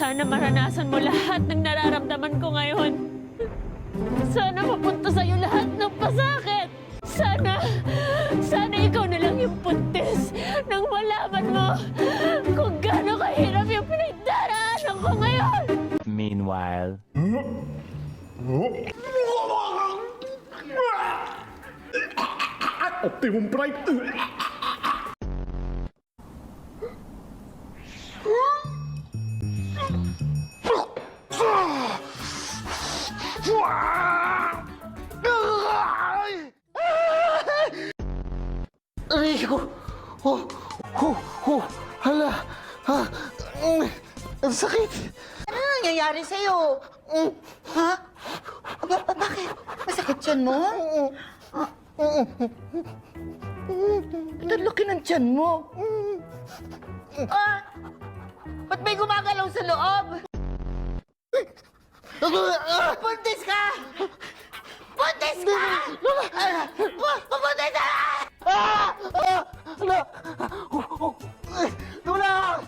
Sana maranasan mo lahat ng nararamdaman ko ngayon. Sana mapunta sa'yo lahat ng pasakit. Sana ikaw na lang yung buntis nang malaman mo kung gaano kahirap yung pinagdaraanan ko ngayon. Meanwhile. Optimum Prime! Aray ko! Hala! Ang sakit! Ano nangyayari sa'yo? Ha? Bakit? Masakit tiyan mo? Ito, laki ng tiyan mo. Ba't may gumagalaw sa loob? Buntis ka! Buntis ka! Buntis ka! Tulong!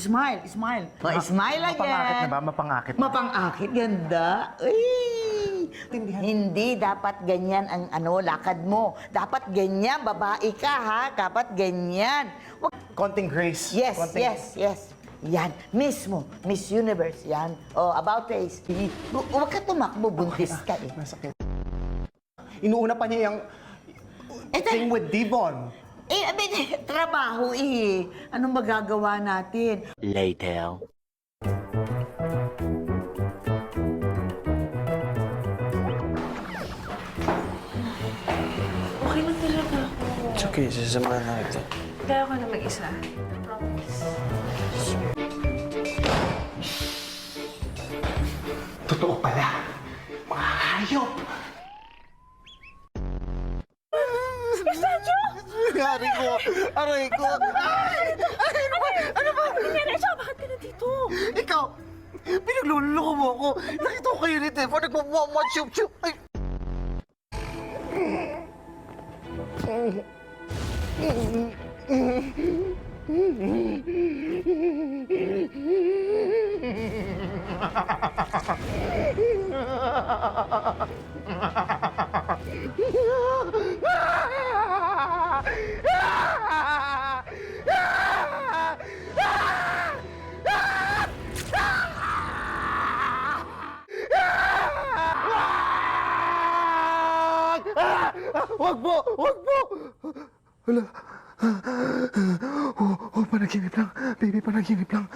Smile, smile. Smile again. Mapangakit na ba? Mapangakit na. Mapang-akit, ganda. Ay! Hindi dapat ganyan ang lakad mo. Dapat ganyan, babae ka ha. Dapat ganyan. Konting grace. Yes, Konting... yes. Yan, mismo. Miss Universe, yan. Oh, about face. Huwag ka tumakbo, buntis ka eh. Masakit. Inuuna pa niya yung thing with Devon. Trabaho eh. Anong magagawa natin? Later. Okay lang talaga ako. It's okay, sasamahan na kita. Kaya ko na mag-isa. Promise. Totoo pala. Mga hayop! Aray ko! Aray ko! Ano ba? Nangyari siya? Bakit ka na dito? Ikaw! Pinagluloko mo ako! Nakita ko kayo ni Tefo, nagmamwa-chup-chup! Ay! Wag po! Wag po! Wala. Panaginip lang. Baby, panaginip lang.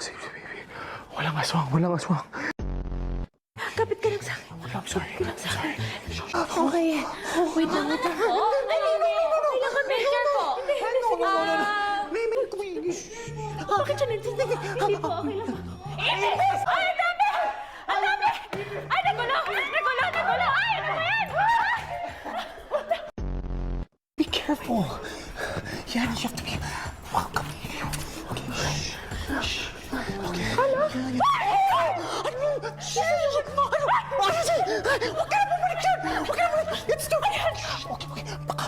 Safe, baby. Walang aswang, walang aswang. Kapit ka lang sa akin. I'm sorry. Okay. Wait lang. Okay lang kami. Careful. Bakit siya nandito? Hindi po, okay lang po. Inis! Ay, ang dami! Ang dami! Ay, nagulo! Ay, ano ba yan? Be careful. Yan, you have to be welcome. Okay. Shh. Okay. Hello? Ano? Shh! Ano? Huwag ka na bumalik dyan! Huwag ka na bumalik! It's too bad! Okay. Baka.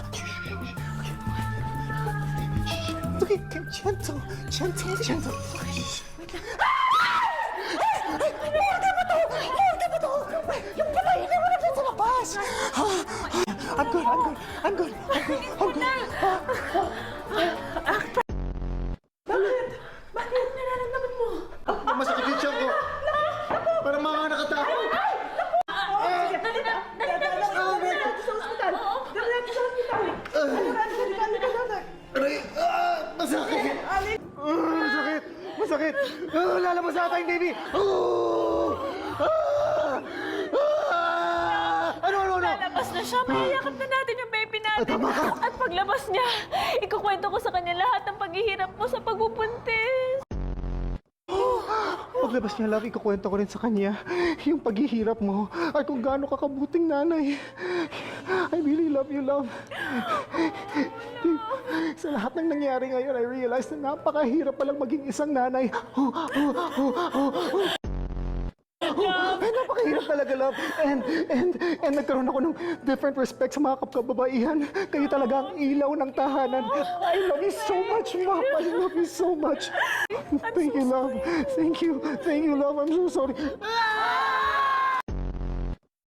Okay, gentle. Yung babae, hindi mo na sa labas! I'm good. Bakit? Nararamdaman mo? Masakit yung tiyan ko. Parang mga nakatakot. Dali na sa ospital. Aray! Masakit! Masakit! Lalabas na tayong baby! Ano? Lalabas na siya. Mayayakap na natin yung baby natin. Tama ka. At paglabas niya, ikukwento ko sa kanya lahat ng paghihirap mo sa pagbubuntis. Paglabas niya, love, ikukwento ko rin sa kanya yung paghihirap mo at kung gaano ka kabuting nanay. I really love you, love. Sa lahat ng nangyari ngayon, I realized na napakahirap palang maging isang nanay. Ay, napakahirap talaga, love. And nagkaroon ako ng different respect sa mga kapkababaihan. Kayo talaga ang ilaw ng tahanan. I love you so much, Mom. I love you so much. Thank you, love. Thank you. Thank you, love. I'm so sorry.